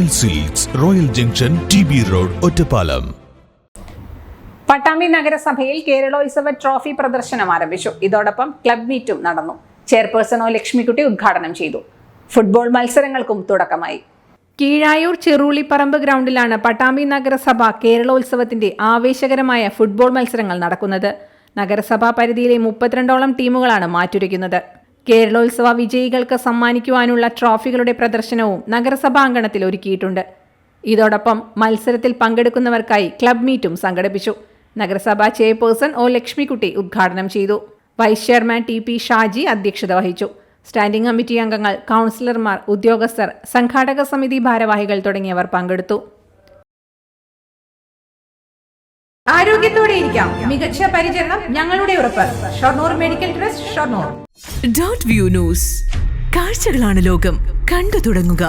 Royal silks, royal junction, TB road, Ottapalam. Pattambi നഗരസഭയിൽ കേരളോത്സവ trophy പ്രദർശനം ആരംഭിച്ചു. ഇതോടൊപ്പം ക്ലബ് മീറ്റും നടന്നു. ചെയർപേഴ്സൺ ഒ ലക്ഷ്മിക്കുട്ടി ഉദ്ഘാടനം ചെയ്തു. ഫുട്ബോൾ മത്സരങ്ങൾക്കും തുടക്കമായി. കീഴായൂർ ചെറുളിപ്പറമ്പ് ഗ്രൗണ്ടിലാണ് പട്ടാമ്പി നഗരസഭ കേരളോത്സവത്തിന്റെ ആവേശകരമായ ഫുട്ബോൾ മത്സരങ്ങൾ നടക്കുന്നത്. നഗരസഭാ പരിധിയിലെ 32ഓളം ടീമുകളാണ് മാറ്റുരയ്ക്കുന്നത്. കേരളോത്സവ വിജയികൾക്ക് സമ്മാനിക്കുവാനുള്ള ട്രോഫികളുടെ പ്രദർശനവും നഗരസഭാങ്കണത്തിൽ ഒരുക്കിയിട്ടുണ്ട്. ഇതോടൊപ്പം മത്സരത്തിൽ പങ്കെടുക്കുന്നവർക്കായി ക്ലബ് മീറ്റും സംഘടിപ്പിച്ചു. നഗരസഭാ ചെയർപേഴ്സൺ ഒ ലക്ഷ്മിക്കുട്ടി ഉദ്ഘാടനം ചെയ്തു. വൈസ് ചെയർമാൻ TP ഷാജി അധ്യക്ഷത വഹിച്ചു. സ്റ്റാൻഡിംഗ് കമ്മിറ്റി അംഗങ്ങൾ, കൗൺസിലർമാർ, ഉദ്യോഗസ്ഥർ, സംഘാടക സമിതി ഭാരവാഹികൾ തുടങ്ങിയവർ പങ്കെടുത്തു. ആരോഗ്യത്തോടെ ഇരിക്കാം, മികച്ച പരിചരണം ഞങ്ങളുടെ ഉറപ്പ്. Shoranur medical trust, Shoranur. .View news. കാഴ്ചകളാണ് ലോകം, കണ്ടു തുടങ്ങുക.